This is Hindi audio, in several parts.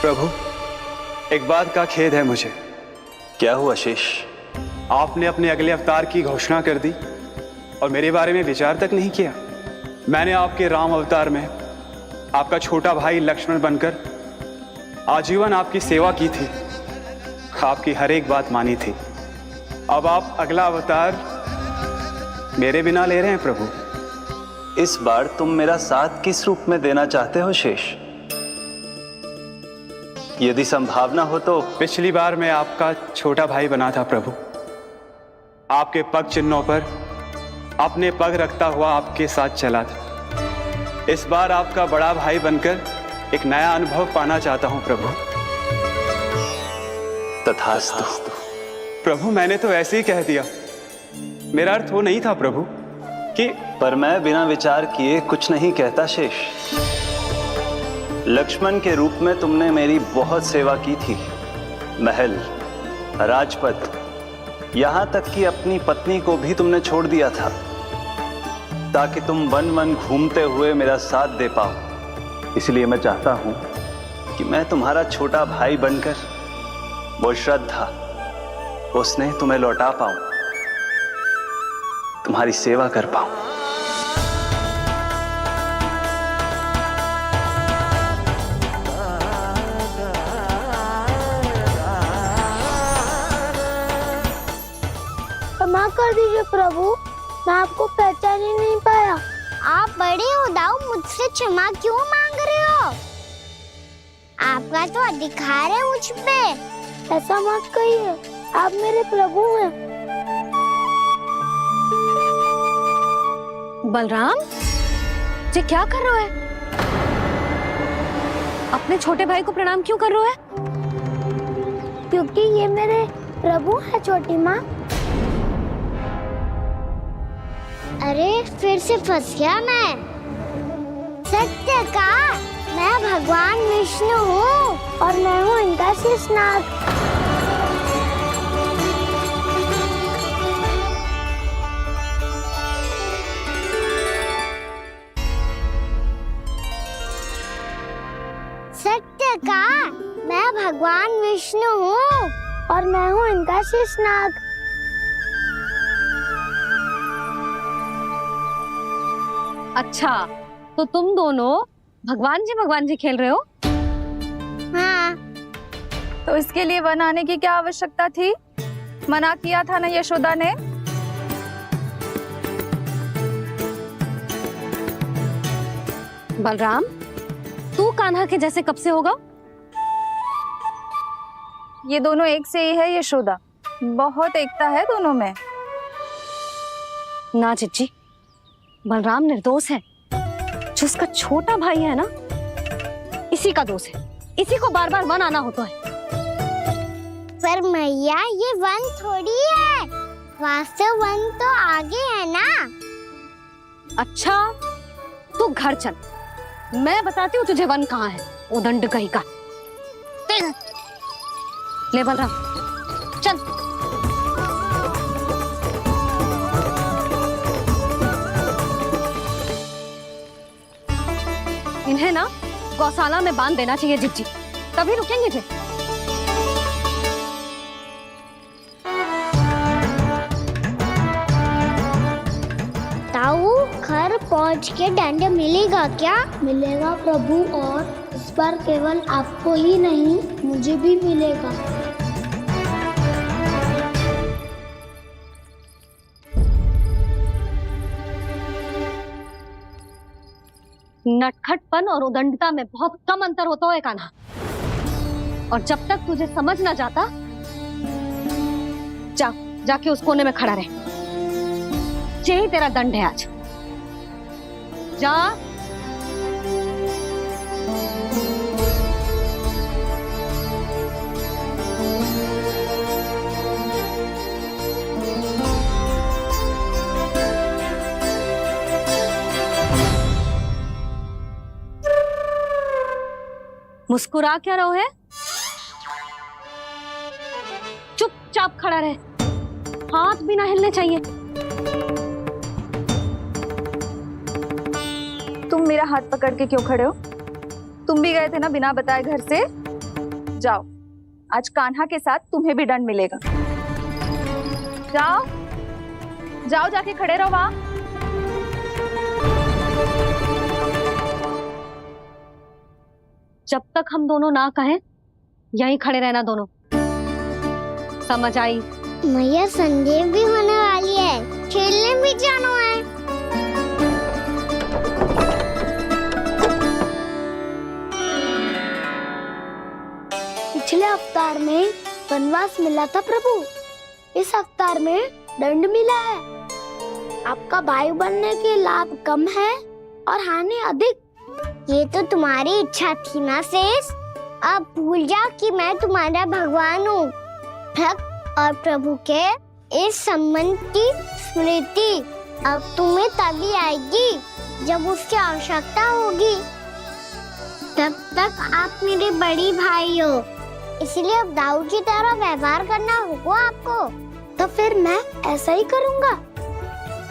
प्रभु, एक बात का खेद है मुझे। क्या हुआ शेष? आपने अपने अगले अवतार की घोषणा कर दी और मेरे बारे में विचार तक नहीं किया। मैंने आपके राम अवतार में आपका छोटा भाई लक्ष्मण बनकर आजीवन आपकी सेवा की थी, आपकी हर एक बात मानी थी। अब आप अगला अवतार मेरे बिना ले रहे हैं प्रभु। इस बार तुम मेरा साथ किस रूप में देना चाहते हो शेष? यदि संभावना हो तो। पिछली बार मैं आपका छोटा भाई बना था प्रभु, आपके पग चिन्हों पर अपने पग रखता हुआ आपके साथ चला था। इस बार आपका बड़ा भाई बनकर एक नया अनुभव पाना चाहता हूं प्रभु। तथास्तु। प्रभु, मैंने तो ऐसे ही कह दिया, मेरा अर्थ वो नहीं था प्रभु कि। पर मैं बिना विचार किए कुछ नहीं कहता शेष। लक्ष्मण के रूप में तुमने मेरी बहुत सेवा की थी। महल, राजपद, यहां तक कि अपनी पत्नी को भी तुमने छोड़ दिया था ताकि तुम वन वन घूमते हुए मेरा साथ दे पाओ। इसलिए मैं चाहता हूं कि मैं तुम्हारा छोटा भाई बनकर वो श्रद्धा, वो स्नेह तुम्हें लौटा पाऊं, तुम्हारी सेवा कर पाऊं। क्षमा कर दीजिए प्रभु, मैं आपको पहचान ही नहीं पाया। आप बड़े हो दाऊ, मुझसे क्षमा क्यों मांग रहे हो? आपका तो अधिकार है मुझ पे। ऐसा मत कहिए, आप मेरे प्रभु हैं। बलराम, ये क्या कर रहा है? अपने छोटे भाई को प्रणाम क्यों कर रहा है? क्योंकि ये मेरे प्रभु है छोटी माँ। अरे फिर से फंस गया मैं। सत्य का, मैं भगवान विष्णु हूँ और मैं हूँ इनका शेषनाग। सत्य का, मैं भगवान विष्णु हूँ और मैं हूँ इनका शेषनाग। अच्छा, तो तुम दोनों भगवान जी खेल रहे हो? हाँ। तो इसके लिए वन आने की क्या आवश्यकता थी? मना किया था ना यशोदा ने। बलराम, तू कान्हा के जैसे कब से होगा? ये दोनों एक से ही है यशोदा, बहुत एकता है दोनों में। ना चिच्ची, बलराम निर्दोष है। जो उसका छोटा भाई है ना, इसी का दोष है। इसी को बार बार वन आना होता है। पर मैया, ये वन थोड़ी है, वास्तव वन तो आगे है ना। अच्छा, तू घर चल, मैं बताती हूँ तुझे वन कहाँ है। उदंड कहीं का। ले बलराम, चल। इन्हें ना गौशाला में बांध देना चाहिए जिज्जी, तभी रुकेंगे जे। ताऊ, घर पहुँच के दंड मिलेगा क्या? मिलेगा प्रभु, और इस बार केवल आपको ही नहीं, मुझे भी मिलेगा। नटखटपन और उदंडता में बहुत कम अंतर होता है कान्हा, और जब तक तुझे समझ ना जाता, जाके उस कोने में खड़ा रहे। यही तेरा दंड है आज। जा। मुस्कुरा क्या रहो है? चुपचाप खड़ा रहे, हाथ भी ना हिलने चाहिए। तुम मेरा हाथ पकड़ के क्यों खड़े हो? तुम भी गए थे ना बिना बताए घर से। जाओ, आज कान्हा के साथ तुम्हें भी दंड मिलेगा। जाओ जाओ, जाके खड़े रहो वहां। जब तक हम दोनों ना कहें यहीं खड़े रहना दोनों, समझ आई? मैया संध्या भी होने वाली है, खेलने भी जाना है। पिछले अवतार में वनवास मिला था प्रभु, इस अवतार में दंड मिला है। आपका भाई बनने के लाभ कम है और हानि अधिक। ये तो तुम्हारी इच्छा थी ना शेष, अब भूल जाओ कि मैं तुम्हारा भगवान हूँ। भक्त और प्रभु के इस संबंध की स्मृति अब तुम्हें तभी आएगी जब उसकी आवश्यकता होगी। तब तक आप मेरे बड़ी भाई हो, इसलिए अब दाऊद की तरह व्यवहार करना होगा आपको। तो फिर मैं ऐसा ही करूँगा,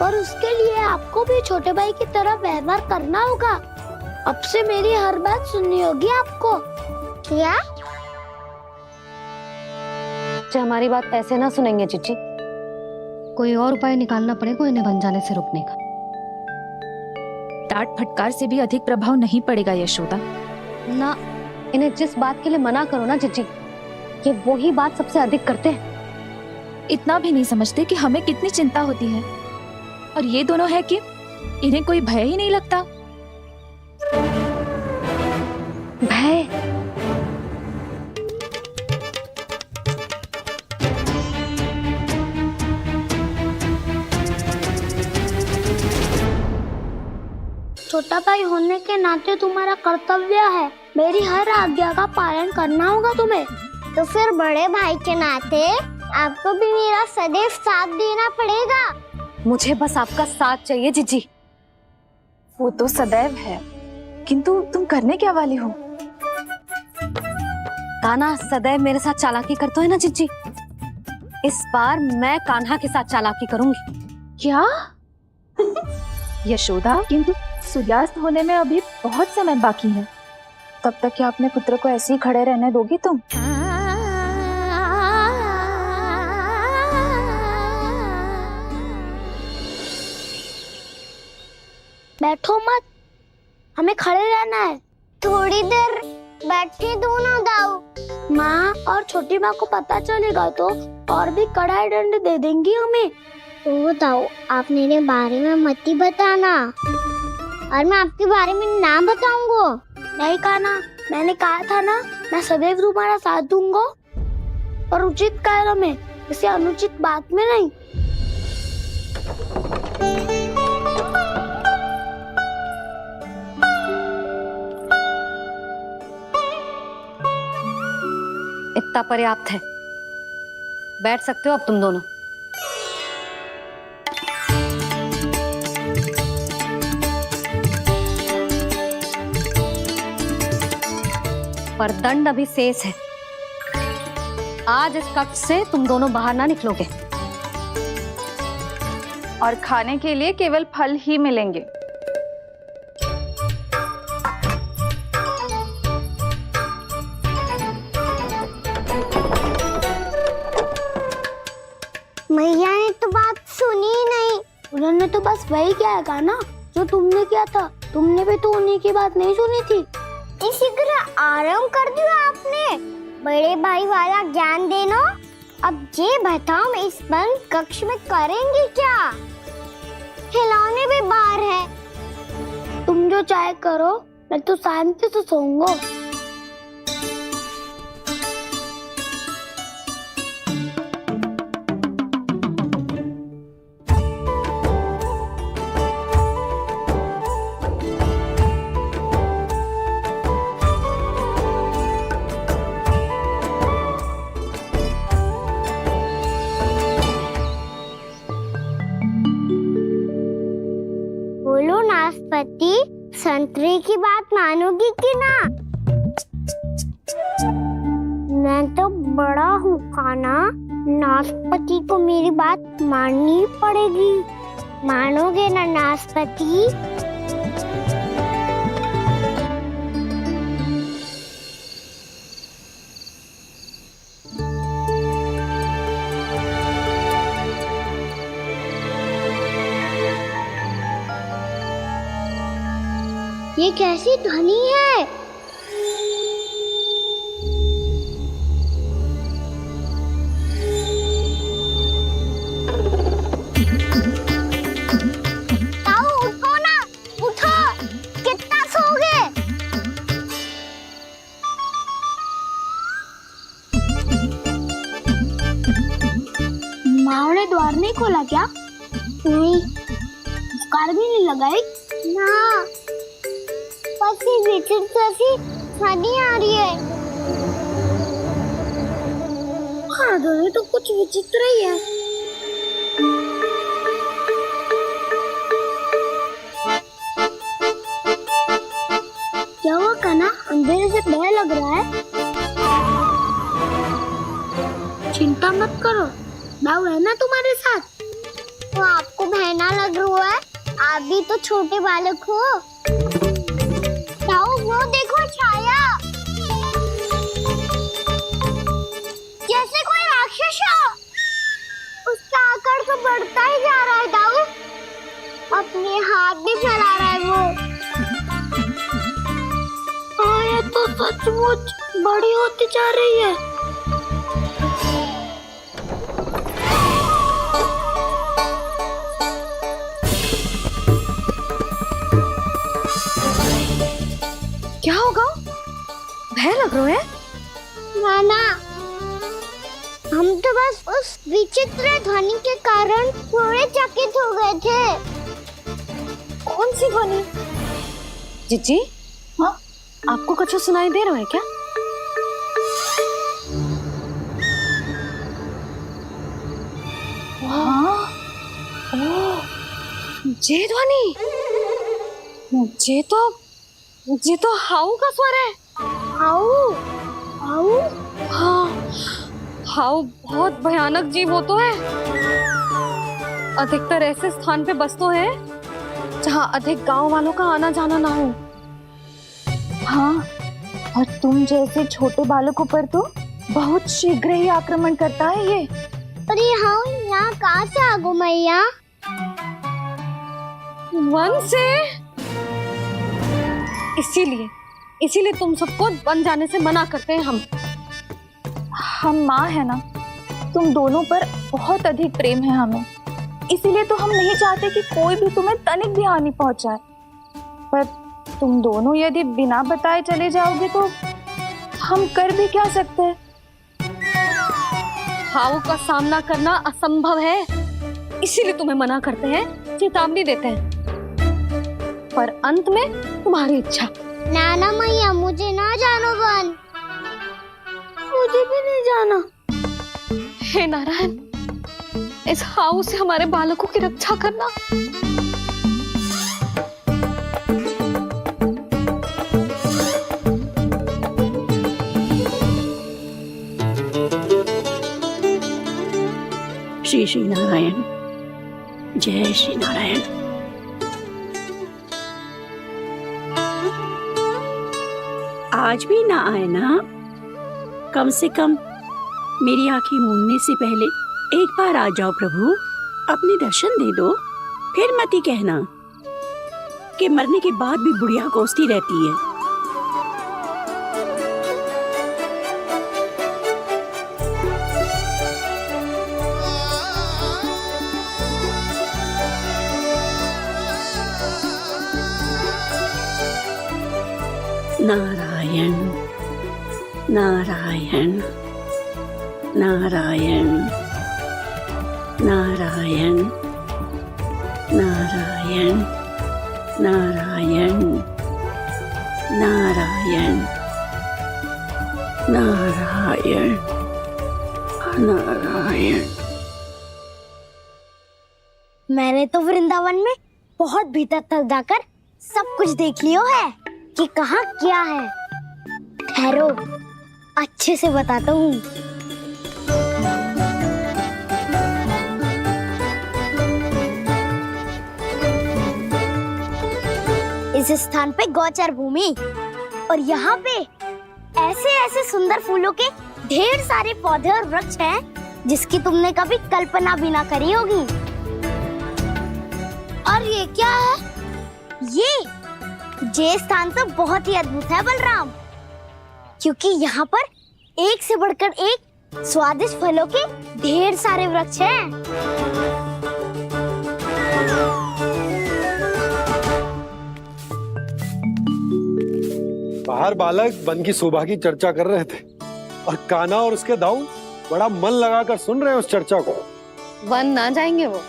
पर उसके लिए आपको भी छोटे भाई की तरह व्यवहार करना होगा। अब से मेरी हर बात सुननी होगी आपको। क्या? जो हमारी बात ऐसे ना सुनेंगे चिच्ची, कोई और उपाय निकालना पड़ेगा इन्हें बन जाने से रुकने का। डांट फटकार से भी अधिक प्रभाव नहीं पड़ेगा यशोदा। ना, इन्हें जिस बात के लिए मना करो ना चिच्ची, ये वही बात सबसे अधिक करते हैं। इतना भी नहीं समझते कि हमें कितनी चिंता होती है, और ये दोनों है कि इन्हें कोई भय ही नहीं लगता। भय? छोटा भाई होने के नाते तुम्हारा कर्तव्य है, मेरी हर आज्ञा का पालन करना होगा तुम्हें। तो फिर बड़े भाई के नाते आपको भी मेरा सदैव साथ देना पड़ेगा। मुझे बस आपका साथ चाहिए जीजी। वो तो सदैव है, किंतु तुम करने क्या वाली हो? कान्हा सदैव मेरे साथ चालाकी करते है ना जीजी, इस बार मैं कान्हा के साथ चालाकी करूंगी। क्या? यशोदा, किंतु सूर्यास्त होने में अभी बहुत समय बाकी है, तब तक क्या अपने पुत्र को ऐसे ही खड़े रहने दोगी तुम? बैठो मत, हमें खड़े रहना है। थोड़ी देर बैठे दो ना दाऊ। माँ और छोटी माँ को पता चलेगा तो और भी कड़ा दंड दे देंगी हमें। ओ दाऊ, आप मेरे बारे में मत ही बताना, और मैं आपके बारे में ना बताऊंगा। नहीं कान्हा, मैंने कहा था ना, मैं सदैव तुम्हारा साथ दूंगा, और उचित कार्य में, इसे अनुचित बात में नहीं। इतना पर्याप्त है, बैठ सकते हो अब तुम दोनों। पर दंड अभी शेष है। आज इस कक्ष से तुम दोनों बाहर ना निकलोगे, और खाने के लिए केवल फल ही मिलेंगे। मैया ने तो बात सुनी ही नहीं। उन्होंने तो बस वही किया ना जो तुमने किया था। तुमने भी तो उन्हीं की बात नहीं सुनी थी। इसी तरह आराम कर दिया आपने। बड़े भाई वाला ज्ञान देना। अब ये बताओ, मैं इस बंद कक्ष में करेंगे क्या? खिलौने भी बाहर है। तुम जो चाहे करो, मैं तो शांति से सोऊंगा। बोलो नाशपाती, संतरे की बात मानोगी कि ना? मैं तो बड़ा हूँ कान्हा, नाशपाती को मेरी बात माननी पड़ेगी। मानोगे ना नाशपाती? ये कैसी ध्वनि है? ताऊ उठो ना, उठो, कितना सोओगे? माँ ने द्वार नहीं खोला क्या? नहीं कार भी नहीं लगाई? ना, बस ये विचित्र सी ध्वनि आ रही है। हाँ ध्वनि तो कुछ विचित्र ही है। क्या हुआ कान्हा, अंधेरे से डर लग रहा है? चिंता मत करो, दाऊ है ना तुम्हारे साथ। तो आपको बहना लग रहा है? आप भी तो छोटे बालक हो। ताऊ वो देखो छाया, जैसे कोई राक्षस हो। उसका आकार तो बढ़ता ही जा रहा है ताऊ, अपने हाथ भी फैला रहा है वो। हाँ ये तो सचमुच बड़ी होती जा रही है। क्या होगा? भय लग रहा है? नाना, हम तो बस उस विचित्र ध्वनि के कारण थोड़े चकित हो गए थे। कौन सी ध्वनि? जीजी, हाँ, आपको कुछ सुनाई दे रहा है क्या? हाँ, ओह, ये ध्वनि, ये तो हाउ का स्वर है। हाउ हाउ हाँ, हाउ बहुत भयानक जीव हो तो है। अधिकतर ऐसे स्थान पे बसते हैं जहाँ अधिक गांव वालों का आना जाना ना हो। हाँ, और तुम जैसे छोटे बालकों पर तो बहुत शीघ्र ही आक्रमण करता है ये। पर ये हाउ यहाँ कहाँ से आ गो मैया? वन से। इसीलिए तुम सबको वन जाने से मना करते हैं हम माँ है ना, तुम दोनों पर बहुत अधिक प्रेम है हमें, इसीलिए तो हम नहीं चाहते कि कोई भी तुम्हें तनिक भी हानि पहुंचाए। पर तुम दोनों यदि बिना बताए चले जाओगे तो हम कर भी क्या सकते हैं? हाउ का सामना करना असंभव है, इसीलिए तुम्हें मना करते हैं, चेतावनी देते हैं। पर अंत में तुम्हारी इच्छा। नाना मैया मुझे ना जानो वन। मुझे भी नहीं जाना। हे नारायण, इस हाउ से हमारे बालकों की रक्षा करना। श्री श्री नारायण, जय श्री नारायण। आज भी ना आए ना? कम से कम मेरी आंखें मूंदने से पहले एक बार आ जाओ प्रभु, अपने दर्शन दे दो। फिर मत ही कहना कि मरने के बाद भी बुढ़िया कोसती रहती है। नारायण नारायण नारायण नारायण नारायण नारायण नारायण नारायण नारायण। मैंने तो वृंदावन में बहुत भीतर तक जाकर सब कुछ देख लियो है कि कहाँ क्या है। ठहरो, अच्छे से बताता हूँ। इस स्थान पे गौचर भूमि और यहाँ पे ऐसे ऐसे सुंदर फूलों के ढेर सारे पौधे और वृक्ष हैं जिसकी तुमने कभी कल्पना भी ना करी होगी। और ये क्या है? ये स्थान तो बहुत ही अद्भुत है बलराम, क्योंकि यहाँ पर एक से बढ़कर एक स्वादिष्ट फलों के ढेर सारे वृक्ष हैं। बाहर बालक वन की शोभा की चर्चा कर रहे थे और कान्हा और उसके दाऊ बड़ा मन लगाकर सुन रहे हैं उस चर्चा को। वन ना जाएंगे वो?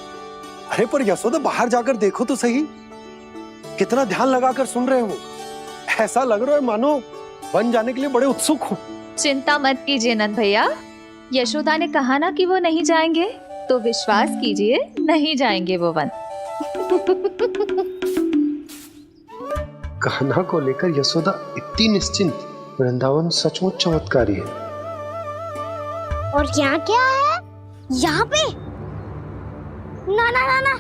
अरे पर यशोदा बाहर जाकर देखो तो सही, कितना ध्यान लगाकर सुन रहे हैं वो। ऐसा लग रहा है मानो वन जाने के लिए बड़े उत्सुक हो। चिंता मत कीजिए नंद भैया, यशोदा ने कहा ना कि वो नहीं जाएंगे, तो विश्वास कीजिए नहीं जाएंगे वो वन। कान्हा को लेकर यशोदा इतनी निश्चिंत, वृंदावन सचमुच चमत्कारी है। और यहाँ क्या है? यहाँ पे ना ना ना ना,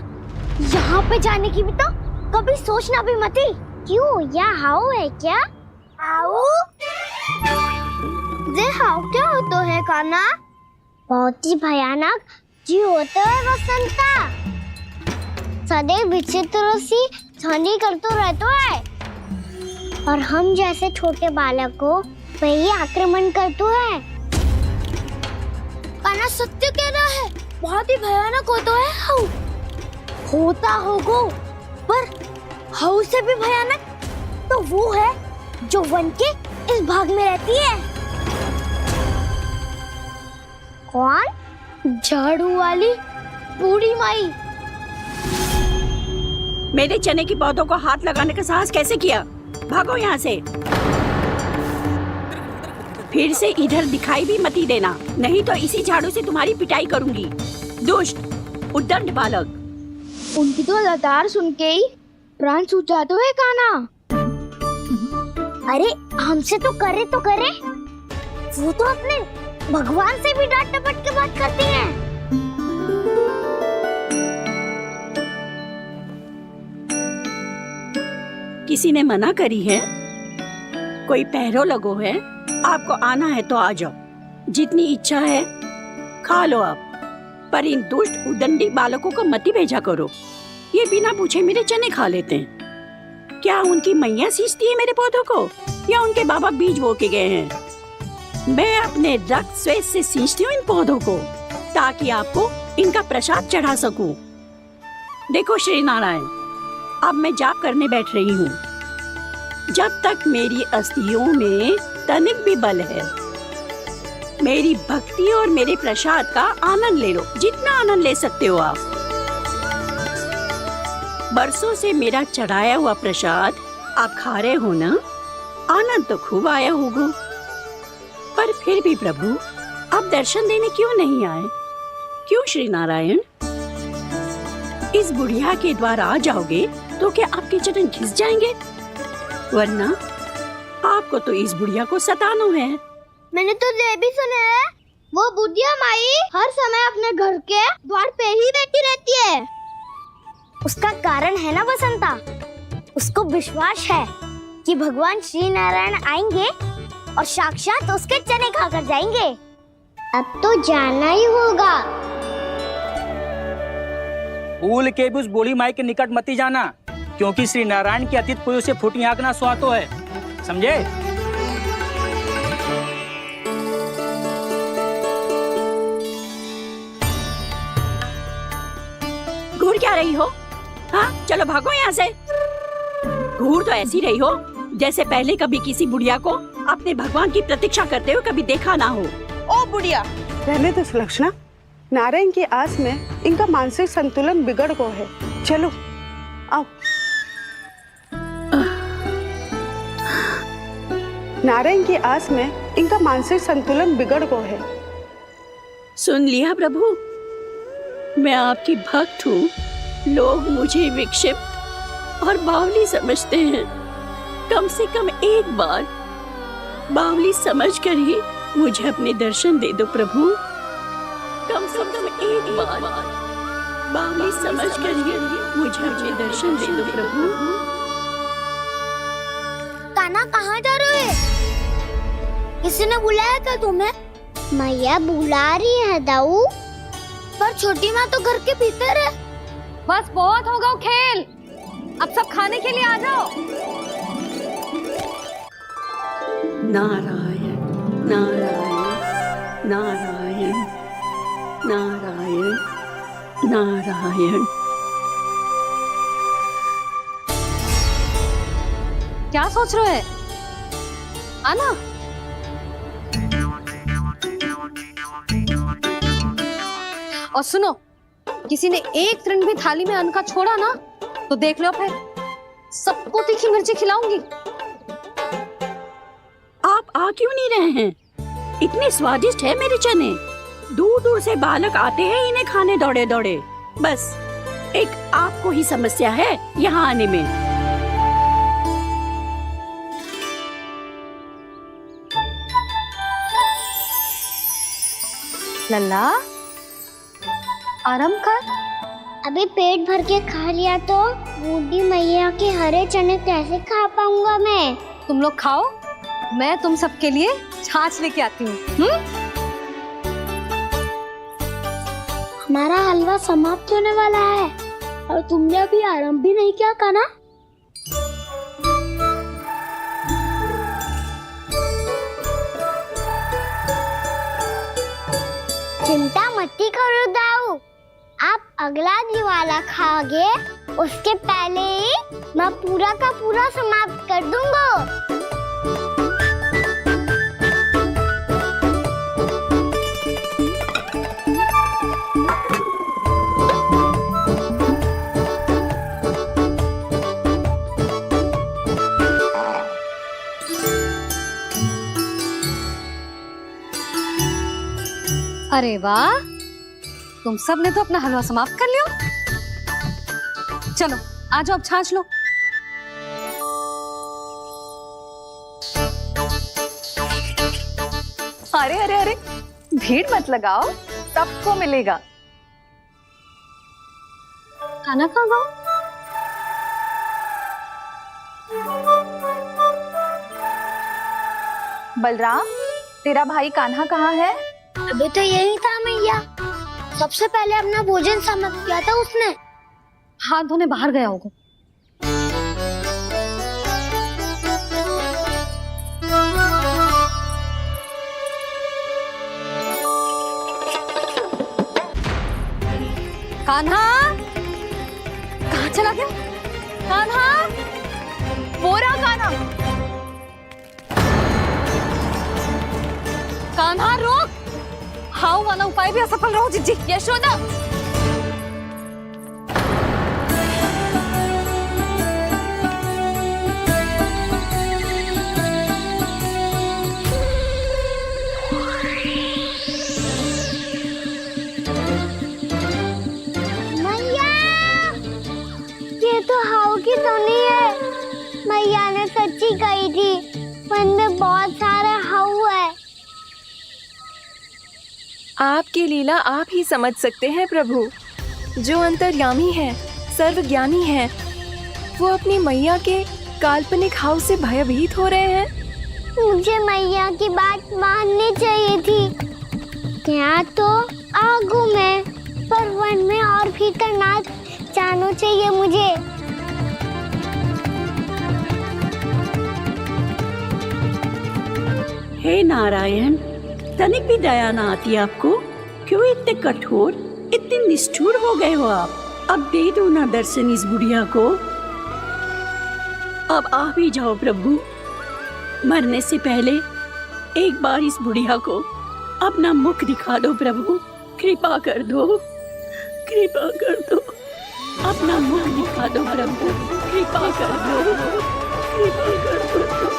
यहाँ पे जाने की भी तो कभी सोचना भी मत ही। क्यों, यहाँ हाउ है क्या? हाउ? ये हाउ क्या होता है कान्हा? बहुत ही भयानक जी होता है वसंता। सदैव विचित्र सी ध्वनि करते रहता है और हम जैसे छोटे बालक को वही आक्रमण करते हैं। कान्हा सत्य कह रहा है, बहुत ही भयानक होता है हाउ। होता होगा, पर हाउ से भी भयानक तो वो है जो वन के इस भाग में रहती है। कौन? झाड़ू वाली बूढ़ी माई। मेरे चने की पौधों को हाथ लगाने का साहस कैसे किया? भागो यहाँ से। फिर से इधर दिखाई भी मत ही देना, नहीं तो इसी झाड़ू से तुम्हारी पिटाई करूंगी। दुष्ट उद्दंड बालक। उनकी तो लतार सुन के ही प्राण छूट जाते हुए कान्हा। अरे हमसे तो करे, वो तो अपने भगवान से भी डांट डपट के बात करती हैं। किसी ने मना करी है? कोई पहरो लगो है? आपको आना है तो आ जाओ, जितनी इच्छा है खा लो आप, पर इन दुष्ट उदंडी बालकों को मत ही भेजा करो। ये बिना पूछे मेरे चने खा लेते हैं। क्या उनकी मैया सींचती है मेरे पौधों को, या उनके बाबा बीज बो के गए हैं? मैं अपने रक्त स्वेद से सींचती हूँ इन पौधों को, ताकि आपको इनका प्रसाद चढ़ा सकूं। देखो श्री नारायण, अब मैं जाप करने बैठ रही हूँ। जब तक मेरी अस्थियों में तनिक भी बल है, मेरी भक्ति और मेरे प्रसाद का आनंद ले लो, जितना आनंद ले सकते हो आप। बरसों से मेरा चढ़ाया हुआ प्रसाद आप खा रहे हो ना, आनंद तो खूब आया होगा। पर फिर भी प्रभु, आप दर्शन देने क्यों नहीं आए? क्यों श्री नारायण? इस बुढ़िया के द्वार आ जाओगे तो क्या आपके चरण घिस जाएंगे? वरना आपको तो इस बुढ़िया को सताना है। मैंने तो ये भी सुना है, वो बुढ़िया माई हर समय अपने घर के द्वार पे ही बैठी रहती है। उसका कारण है ना बसंता, उसको विश्वास है कि भगवान श्री नारायण आएंगे और साक्षात उसके चने खाकर जाएंगे। अब तो जाना ही होगा। भूल के भी उस बूढ़ी माई के निकट मत ही जाना, क्योंकि श्री नारायण की अतीत पुरुष से फूटी आंकना स्वातो है, समझे? घूर क्या रही हो? हाँ, चलो भागो यहाँ से। घूर तो ऐसी रही हो जैसे पहले कभी किसी बुढ़िया को अपने भगवान की प्रतीक्षा करते हुए कभी देखा ना हो। ओ बुढ़िया, रहने तो सुलक्षणा, नारायण की आस में इनका मानसिक संतुलन बिगड़ गया है। चलो आओ। नारायण की आस में इनका मानसिक संतुलन बिगड़ गया है। सुन लिया प्रभु, मैं आपकी भक्त हूँ। लोग मुझे विक्षिप्त और बावली समझते हैं। कम से कम एक बार बावली समझकर ही मुझे अपने दर्शन दे दो प्रभु। कम से कम एक बार बावली समझकर ही मुझे अपने दर्शन दे दो प्रभु। कान्हा कहाँ जा रहे हो? किसी ने बुलाया था तुम्हें? मैया बुला रही है दाऊ। पर छोटी माँ तो घर के भीतर है। बस बहुत होगा खेल, अब सब खाने के लिए आ जाओ। नारायण नारायण नारायण नारायण नारायण। क्या सोच रहे हो? आना। और सुनो, किसी ने एक तृण भी थाली में अन्न का छोड़ा ना तो देख लो, फिर सबको तीखी मिर्ची खिलाऊंगी। आप आ क्यों नहीं रहे हैं? इतने स्वादिष्ट है मेरे चने। दूर दूर से बालक आते हैं इन्हें खाने दौड़े दौड़े। बस एक आपको ही समस्या है यहाँ आने में। लल्ला, आराम कर। अभी पेट भर के खा लिया तो बूढ़ी मैया के हरे चने कैसे खा पाऊंगा मैं? तुम लोग खाओ, मैं तुम सबके लिए छाछ लेके आती हूँ। हमारा हलवा समाप्त होने वाला है और तुमने अभी आराम भी नहीं किया कान्हा। चिंता मती करो दाऊ, आप अगला दिवाला खाओगे उसके पहले ही मैं पूरा का पूरा समाप्त कर दूंगा। अरे वाह, तुम सब ने तो अपना हलवा समाप्त कर लिया। चलो आ जाओ, अब छाछ लो। अरे अरे अरे, भीड़ मत लगाओ, सबको मिलेगा। खाना खा गो। बलराम, तेरा भाई कान्हा कहाँ है? अभी तो यही था मैया, सबसे पहले अपना भोजन समाप्त किया था उसने। हाथ धोने बाहर गया होगा। कान्हा, कहाँ चला गया? कान्हा, वो रहा कान्हा। कान्हा रोक, हाउ वाला उपाय भी असफल रहो जिज्जी। यशोदा, मैया, ये तो हाउ की धुनी है। मैया ने सच्ची कही थी, वन में बहुत सारे हाउ है। आपकी लीला आप ही समझ सकते हैं प्रभु। जो अंतर्यामी है, सर्वज्ञानी है, वो अपनी मैया के काल्पनिक हाव से भयभीत हो रहे हैं। मुझे मैया की बात माननी चाहिए थी। यहाँ तो आगू में, पर वन में और भीतर ना जाना चाहिए मुझे। हे नारायण, तनिक भी दया ना आती आपको? क्यों इतने कठोर, इतने निष्ठुर हो गए हो आप? अब दे दो ना दर्शन इस बुढ़िया को। अब आ भी जाओ प्रभु। मरने से पहले एक बार इस बुढ़िया को अपना मुख दिखा दो प्रभु। कृपा कर दो, कृपा कर दो। अपना मुख दिखा दो प्रभु, कृपा कर दो, कृपा कर दो।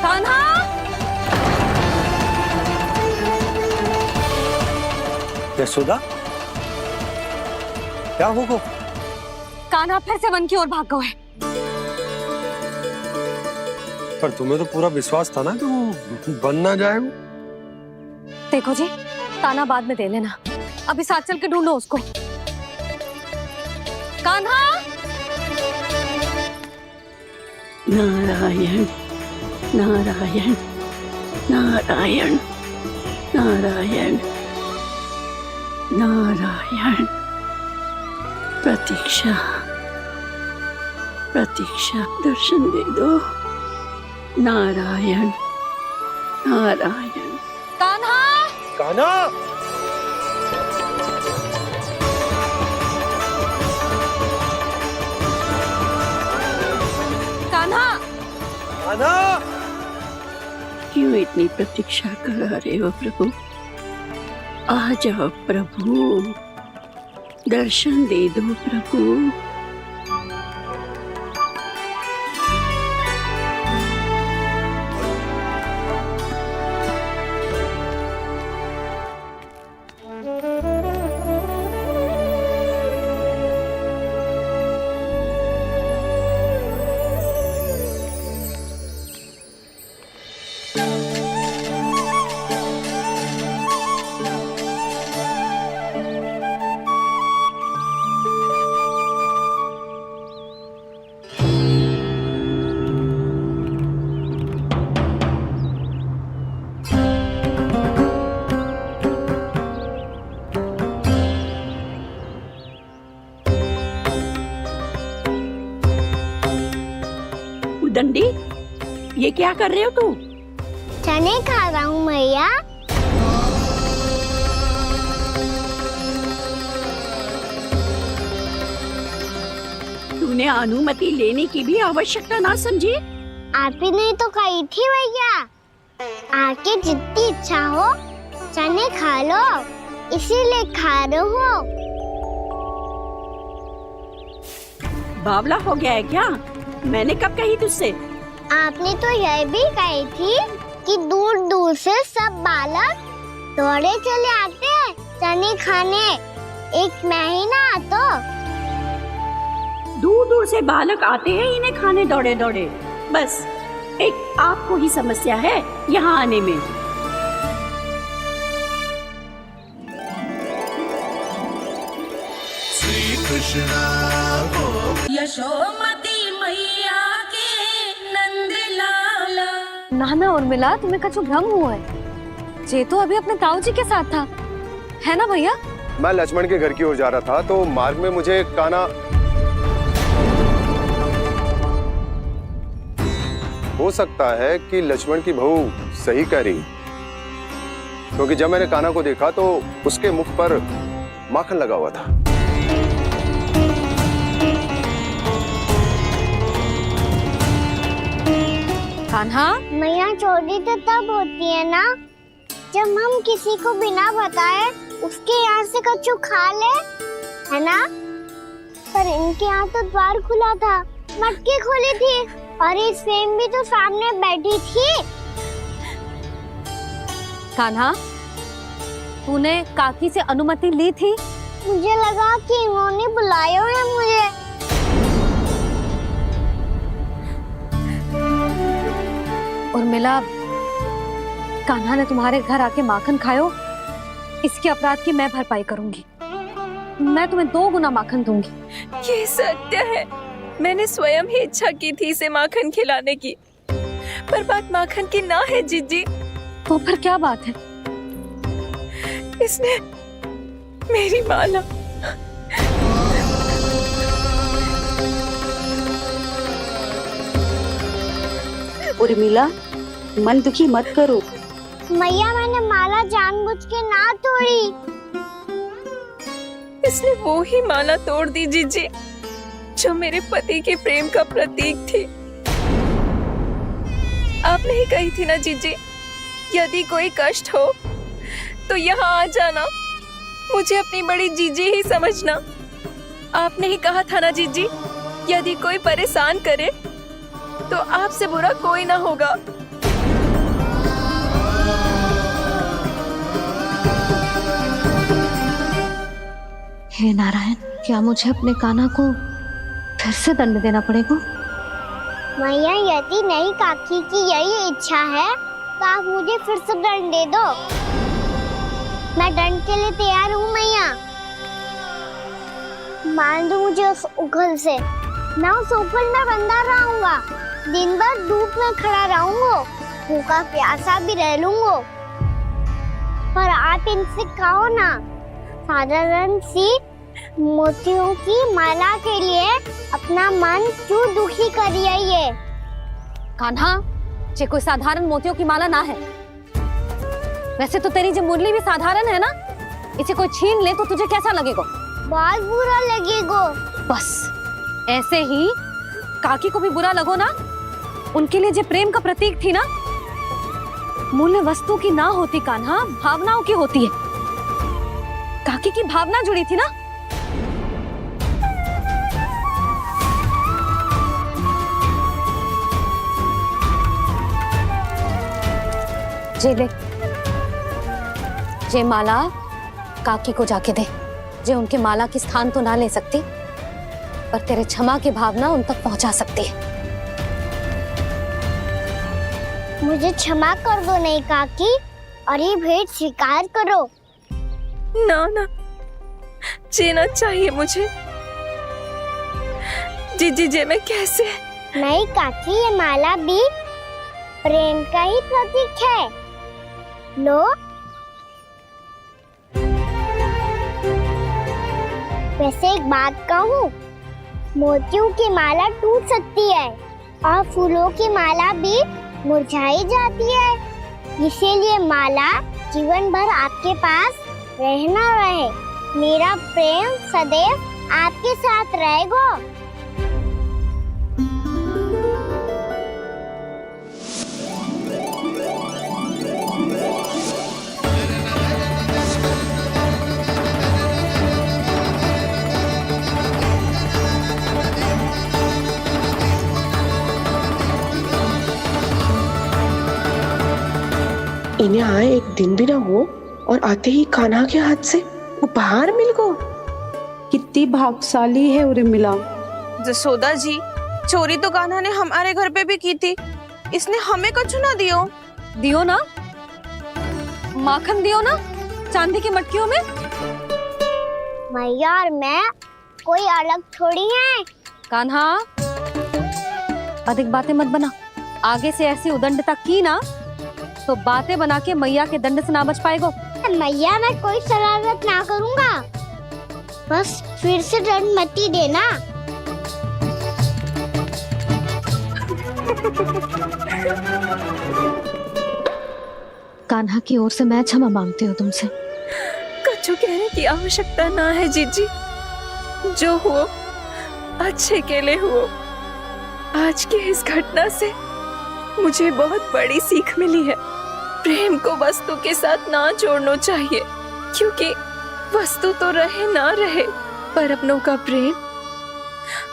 कान्हा, यशोदा, क्या होगा? कान्हा फिर से वन की ओर भाग गया है। पर तुम्हें तो पूरा विश्वास था ना कि वो बन ना जाए। वो देखो जी, ताना बाद में दे लेना, अभी साथ चल के ढूंढो उसको। कान्हा, नारायण नारायण नारायण नारायण नारायण प्रतीक्षा, प्रतीक्षा, दर्शन दे दो। नारायण, नारायण। कान्हा, कान्हा, कान्हा, कान्हा। क्यों इतनी प्रतीक्षा करा रहे हो प्रभु? आ जाओ प्रभु, दर्शन दे दो प्रभु। दंडी, ये क्या कर रहे हो तू? चने खा रहा हूँ मैया। तूने अनुमति लेने की भी आवश्यकता ना समझी? आप ही नहीं तो कही थी भैया, आके जितनी इच्छा हो चने खा लो, इसीलिए खा रहे हो। बावला हो गया है क्या? मैंने कब कही तुझसे? आपने तो यह भी कही थी कि दूर दूर से सब बालक दौड़े चले आते हैं चने खाने, एक महीना तो दूर दूर से बालक आते हैं इन्हें खाने दौड़े दौड़े। बस एक आपको ही समस्या है यहाँ आने में। श्री कृष्ण यशोमती मैया के नंद लाला। नाना और मिला तुम्हें कछु भ्रम हुआ है। जे तो अभी अपने ताऊ जी के साथ था, है ना भैया? मैं लक्ष्मण के घर की ओर जा रहा था तो मार्ग में मुझे कान्हा, हो सकता है कि लक्ष्मण की बहू सही कह रही, क्योंकि जब मैंने कान्हा को देखा तो उसके मुख पर माखन लगा हुआ था। कान्हा, मैया चोरी तो तब होती है ना जब हम किसी को बिना बताए उसके यहाँ से कछु खा ले, है ना? पर इनके यहाँ तो द्वार खुला था, मटकी खोली थी और ये सेम भी तो सामने बैठी थी। कान्हा, तूने काकी से अनुमति ली थी? मुझे लगा कि इन्होंने बुलाया है मुझे। और मिला, कान्हा ने तुम्हारे घर आके माखन खायो, इसके अपराध की मैं भरपाई करूंगी। मैं तुम्हें 2 गुना माखन दूंगी। ये सत्य है, मैंने स्वयं ही इच्छा की थी इसे माखन खिलाने की, पर बात माखन की ना है जीजी। तो फिर क्या बात है? इसने मेरी माला। उर्मिला, मन दुखी मत करो। मैया, मैंने माला जानबूझ के ना तोड़ी। इसने वो ही माला तोड़ दी जीजी जो मेरे पति के प्रेम का प्रतीक थी। आपने ही कही थी ना जीजी, यदि कोई कष्ट हो तो यहाँ आ जाना, मुझे अपनी बड़ी जीजी ही समझना। आपने ही कहा था ना जीजी, यदि कोई परेशान करे तो आपसे बुरा कोई ना होगा। हे नारायण, क्या मुझे अपने कान्हा को फिर से दंड देना पड़ेगा? मैया, यदि नहीं काकी की यही इच्छा है तो आप मुझे फिर से दंड दे दो। मैं दंड के लिए तैयार हूँ मैया। मान दो मुझे उस उखल से, मैं उस उखल में बंधा रहूंगा, दिन भर धूप में खड़ा रहूंगा, भूखा प्यासा भी रह लूंगा। पर आप इनसे कहो ना, साधारण सी मोतियों की माला के लिए अपना मन क्यों दुखी कर रही है ये? कान्हा, ये कोई साधारण मोतियों की माला ना है। वैसे तो तेरी जो मुरली भी साधारण है ना, इसे कोई छीन ले तो तुझे कैसा लगेगा? बहुत बुरा लगेगा। बस ऐसे ही काकी को भी बुरा लगो ना। उनके लिए जो प्रेम का प्रतीक थी ना, मूल्य वस्तु की ना होती कान्हा, भावनाओं की होती है। काकी की भावना जुड़ी थी ना। जे ले, जे माला काकी को जाके दे। जे उनके माला की स्थान तो ना ले सकती, पर तेरे क्षमा की भावना उन तक पहुंचा सकती है। मुझे क्षमा कर दो नहीं काकी, और ये भेंट स्वीकार करो। ना ना, जीना चाहिए मुझे। जीजी जे मैं कैसे? नहीं काकी, ये माला भी प्रेम का ही प्रतीक है। लो। वैसे एक बात कहूँ, मोतियों की माला टूट सकती है और फूलों की माला भी मुरझाई जाती है। इसीलिए माला जीवन भर आपके पास रहना रहे। मेरा प्रेम सदैव आपके साथ रहेगा। इन्हें आए एक दिन भी ना हो और आते ही कान्हा के हाथ से उपहार मिल गो। कितनी भाग्यशाली है उर्मिला। जसोदा जी, चोरी तो कान्हा ने हमारे घर पे भी की थी। इसने हमें कुछ ना दियो। दियो ना, माखन दियो ना, चांदी की मटकियों में। मैया और मैं कोई अलग थोड़ी हैं। कान्हा, अधिक बातें मत बना। आगे से ऐसी उदंडता की ना तो बातें बना के मैया के दंड से ना बच पाएगो। मैया, मैं कोई शरारत ना करूँगा, बस फिर से दंड मत ही देना। कान्हा की ओर से मैं क्षमा मांगती हूँ तुमसे। कछु कहने की आवश्यकता ना है जीजी। जो हुआ अच्छे के लिए हुआ। आज की इस घटना से मुझे बहुत बड़ी सीख मिली है। प्रेम को वस्तु के साथ ना जोड़ना चाहिए, क्योंकि वस्तु तो रहे ना रहे, पर अपनों का प्रेम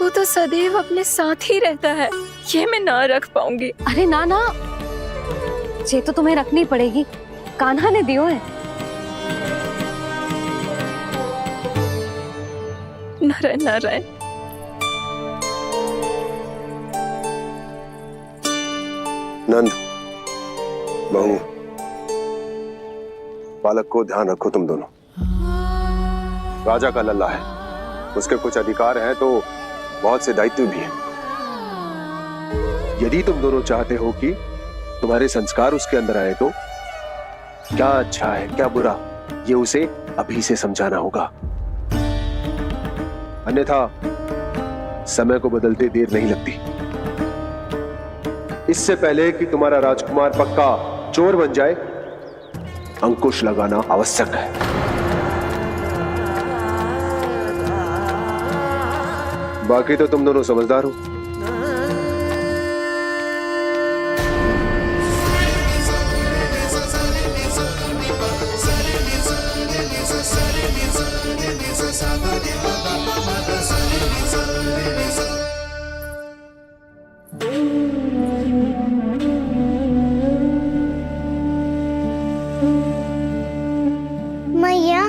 वो तो सदैव अपने साथ ही रहता है। ये मैं ना रख पाऊंगी। अरे ना ना, ये तो तुम्हें रखनी पड़ेगी। कान्हा ने दियो है। नारायण नारायण। नंद, बहू, बालक को ध्यान रखो तुम दोनों। राजा का लल्ला है, उसके कुछ अधिकार हैं तो बहुत से दायित्व भी हैं। यदि तुम दोनों चाहते हो कि तुम्हारे संस्कार उसके अंदर आए तो क्या अच्छा है क्या बुरा, ये उसे अभी से समझाना होगा। अन्यथा समय को बदलते देर नहीं लगती। इससे पहले कि तुम्हारा राजकुमार पक्का चोर बन जाए, अंकुश लगाना आवश्यक है। बाकी तो तुम दोनों समझदार हो। मैया,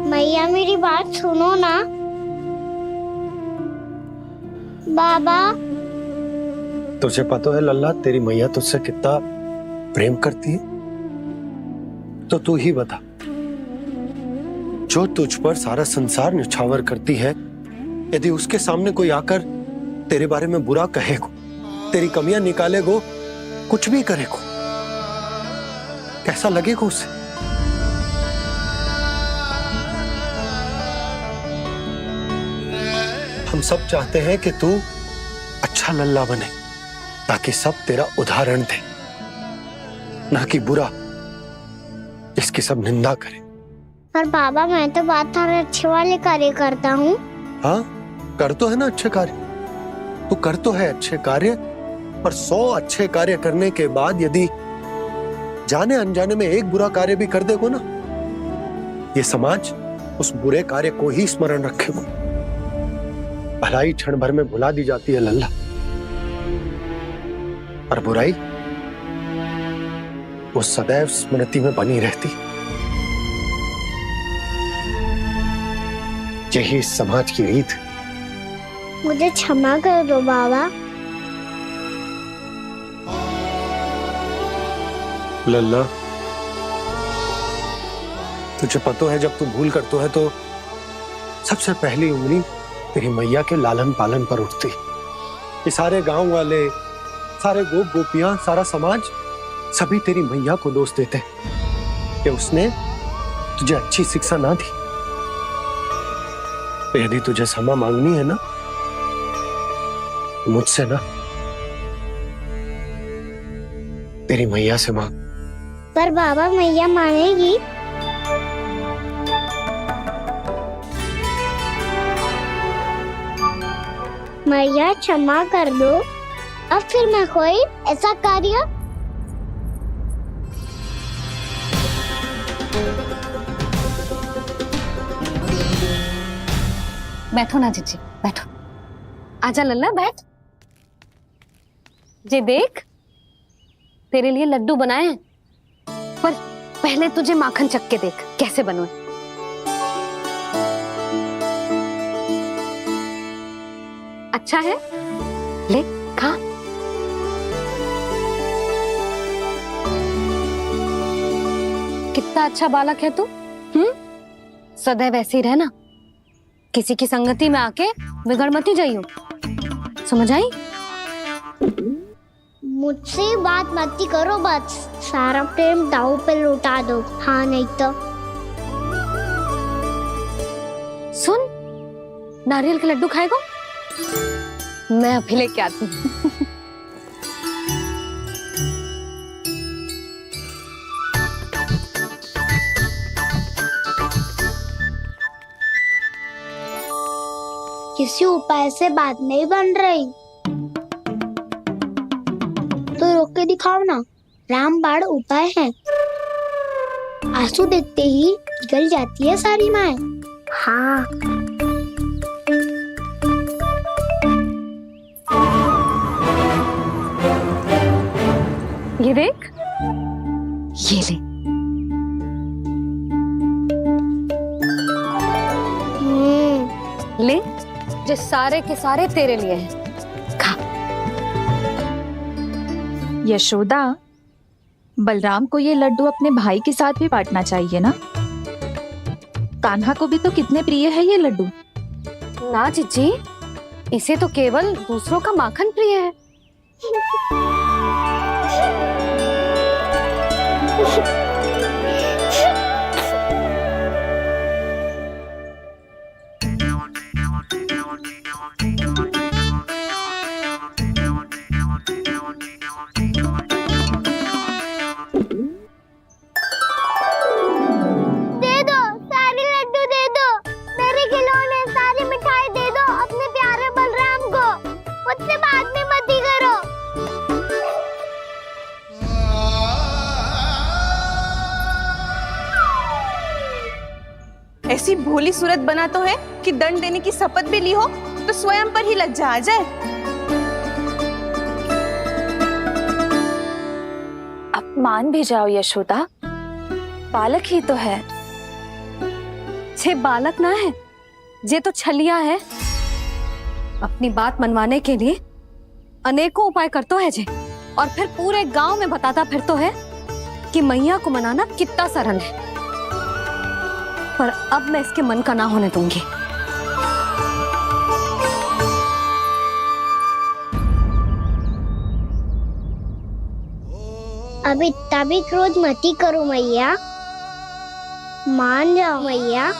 मैया मेरी बात सुनो ना। बाबा, तुझे पता है लल्ला, तेरी मैया तुझसे कितना प्रेम करती है, तो तू ही बता। जो तुझ पर सारा संसार न्यौछावर करती है, यदि उसके सामने कोई आकर तेरे बारे में बुरा कहेगो, तेरी कमियां निकालेगो, कुछ भी करेगो, कैसा लगेगा उसे? हम सब चाहते हैं कि तू अच्छा लल्ला बने, ताकि सब तेरा उदाहरण दे, ना कि बुरा जिसकी सब निंदा करे। पर बाबा मैं तो बात और अच्छे वाले कार्य करता हूँ। हाँ, कर तो है ना अच्छे कार्य, तू कर तो है अच्छे कार्य, पर 100 अच्छे कार्य करने के बाद यदि जाने अनजाने में एक बुरा कार्य भी कर देगो ना, ये समाज उस बुरे कार्य को ही स्मरण रखेगा। भलाई क्षण भर में भुला दी जाती है लल्ला, और बुराई वो सदैव स्मृति में बनी रहती। यही इस समाज की रीत। मुझे क्षमा कर दो बाबा। लल्ला, तुझे पता है जब तू भूल करतो है तो सबसे पहली उंगली तेरी मैया के लालन पालन पर उठती। ये सारे गांव वाले, सारे गोप गोपियां, सारा समाज सभी तेरी मैया को दोष देते कि उसने तुझे अच्छी शिक्षा ना दी। तो यदि तुझे क्षमा मांगनी है ना, मुझसे ना, तेरी मैया से मांग। पर बाबा मैया मानेगी? मैया क्षमा कर दो, अब फिर मैं कोई ऐसा कार्य। बैठो ना जीजी, बैठो। आजा लल्ला, बैठ। जे देख, तेरे लिए लड्डू बनाए हैं, पर पहले तुझे माखन चख के देख कैसे बने। अच्छा है, ले खा। कितना अच्छा बालक है तू। सदैव ऐसे ही रहना, किसी की संगति में आके बिगड़ मती जाइयो, समझ आई? मुझसे बात मत करो, बस सारा प्रेम दाव पे लौटा दो। हाँ नहीं तो सुन, नारियल के लड्डू खाएगा? मैं अभी लेके आती हूँ। किसी उपाय से बात नहीं बन रही तो रोक के दिखाओ ना। रामबाण उपाय है, आंसू देखते ही निकल जाती है सारी माए। हाँ। ये देख, ये ले। ले, जो सारे के सारे तेरे लिए हैं, खा। यशोदा, बलराम को ये लड्डू अपने भाई के साथ भी बांटना चाहिए ना। कान्हा को भी तो कितने प्रिय है ये लड्डू। ना जीजी, इसे तो केवल दूसरों का माखन प्रिय है। ऐसी भोली सूरत बना तो है कि दंड देने की शपथ भी ली हो तो स्वयं पर ही लज्जा आ जाए। अब मान भी जाओ यशोदा, बालक ही तो है। छे बालक ना है, ये तो छलिया है। अपनी बात मनवाने के लिए अनेकों उपाय करतो है जे, और फिर पूरे गांव में बताता फिरतो है कि मैया को मनाना कितना सरल है। पर अब मैं इसके मन का ना होने दूंगी। अब इतना भी क्रोध मती करो मैया, मान जाओ मैया।